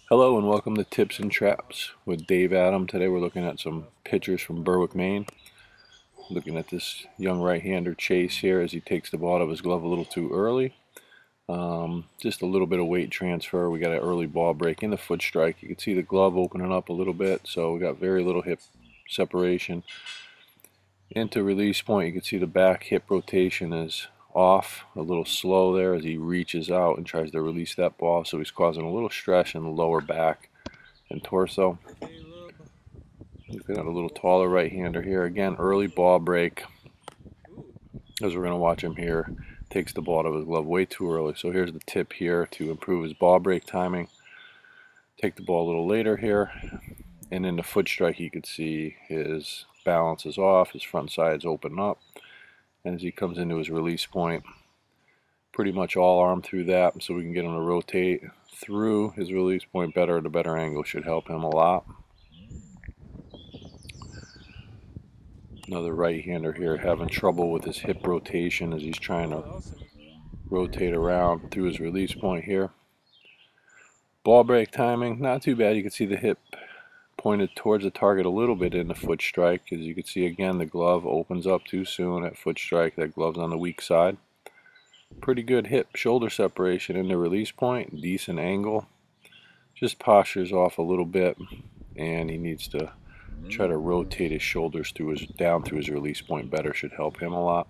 Hello and welcome to Tips and Traps with Dave Adam. Today we're looking at some pictures from Berwick, Maine. Looking at this young right-hander Chase here as he takes the ball out of his glove a little too early. Just a little bit of weight transfer. We got an early ball break in the foot strike. You can see the glove opening up a little bit, so we got very little hip separation. Into release point, you can see the back hip rotation is off, a little slow there as he reaches out and tries to release that ball, so he's causing a little stress in the lower back and torso. Looking at a little taller right-hander here. Again, early ball break, as we're going to watch him here. Takes the ball out of his glove way too early. So here's the tip here to improve his ball break timing. Take the ball a little later here. And in the foot strike, you can see his balance is off. His front sides open up. And as he comes into his release point, pretty much all arm through that, so we can get him to rotate through his release point better at a better angle. Should help him a lot. Another right-hander here having trouble with his hip rotation as he's trying to rotate around through his release point here. Ball break timing, not too bad. You can see the hip pointed towards the target a little bit in the foot strike. As you can see again, the glove opens up too soon at foot strike. That glove's on the weak side. Pretty good hip shoulder separation in the release point, decent angle. Just postures off a little bit, and he needs to try to rotate his shoulders down through his release point better. Should help him a lot.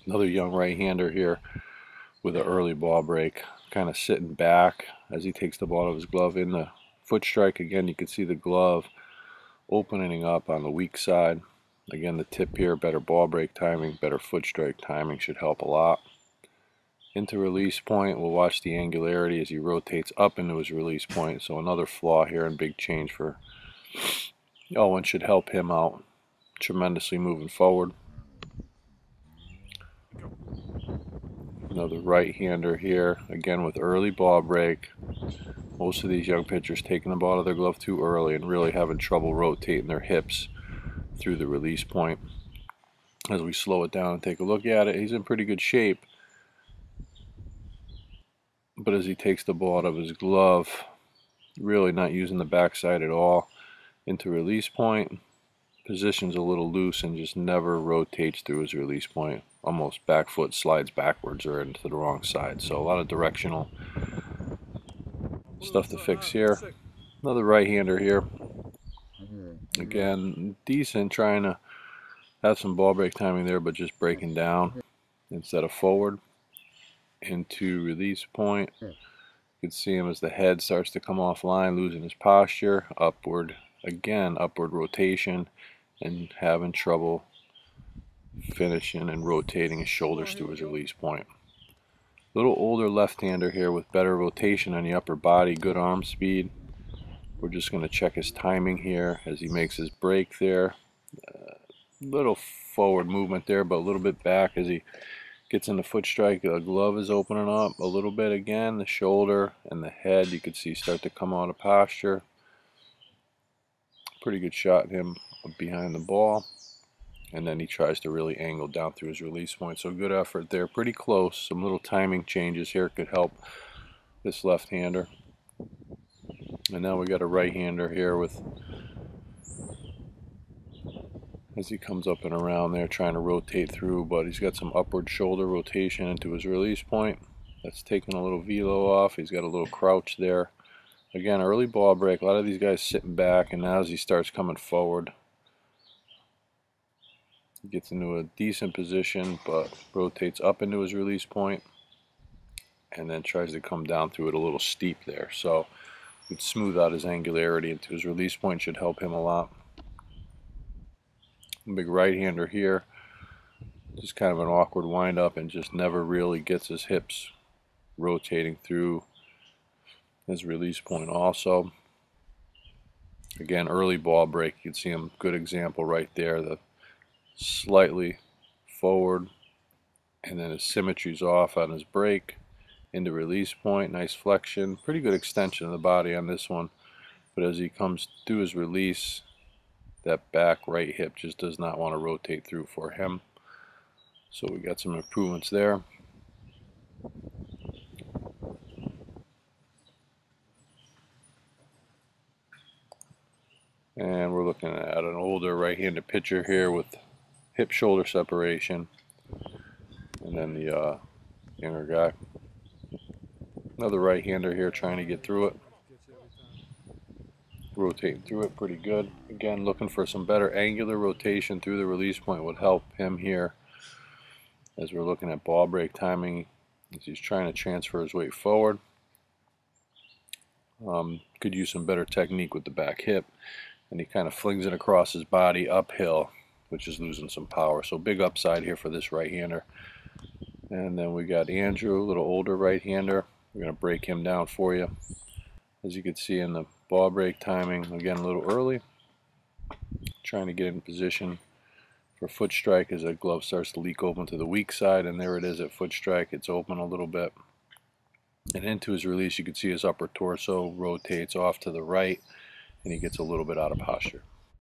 Another young right-hander here with an early ball break, kind of sitting back as he takes the ball out of his glove in the foot strike. Again, you can see the glove opening up on the weak side. Again, the tip here, better ball break timing, better foot strike timing should help a lot. Into release point, we'll watch the angularity as he rotates up into his release point. So another flaw here and big change for Owen. Should help him out tremendously moving forward. Another right-hander here, again with early ball break. Most of these young pitchers taking the ball out of their glove too early and really having trouble rotating their hips through the release point. As we slow it down and take a look at it, he's in pretty good shape. But as he takes the ball out of his glove, really not using the backside at all into release point, position's a little loose and just never rotates through his release point. Almost back foot slides backwards or into the wrong side. So a lot of directional stuff to fix here. Another right-hander here. Again, decent, trying to have some ball break timing there, but just breaking down instead of forward. Into release point. You can see him as the head starts to come offline, losing his posture. Upward, again, upward rotation, and having trouble finishing and rotating his shoulders through his release point. Little older left-hander here with better rotation on the upper body, good arm speed. We're just going to check his timing here as he makes his break there. Little forward movement there, but a little bit back as he gets in the foot strike. The glove is opening up a little bit again. The shoulder and the head, you can see, start to come out of posture. Pretty good shot him behind the ball. And then he tries to really angle down through his release point. So good effort there. Pretty close. Some little timing changes here could help this left-hander. And now we got a right-hander here with, as he comes up and around there trying to rotate through, but he's got some upward shoulder rotation into his release point. That's taking a little velo off. He's got a little crouch there. Again, early ball break. A lot of these guys sitting back, and now as he starts coming forward, he gets into a decent position, but rotates up into his release point and then tries to come down through it a little steep there. So it smooth out his angularity into his release point, should help him a lot. Big right-hander here, just kind of an awkward wind-up and just never really gets his hips rotating through his release point also. Again, early ball break, you can see him, good example right there, the slightly forward, and then his symmetry's off on his break into release point. Nice flexion, pretty good extension of the body on this one, but as he comes through his release, that back right hip just does not want to rotate through for him. So we got some improvements there. And we're looking at an older right-handed pitcher here with hip-shoulder separation. And then the younger guy. Another right-hander here trying to get through it. Rotating through it pretty good. Again, looking for some better angular rotation through the release point would help him here as we're looking at ball break timing as he's trying to transfer his weight forward. Could use some better technique with the back hip, and he kind of flings it across his body uphill, which is losing some power. So big upside here for this right-hander. And then we got Andrew, a little older right-hander. We're going to break him down for you. As you can see in the ball break timing, again a little early. Trying to get in position for foot strike as the glove starts to leak open to the weak side, and there it is at foot strike. It's open a little bit. And into his release, you can see his upper torso rotates off to the right, and he gets a little bit out of posture.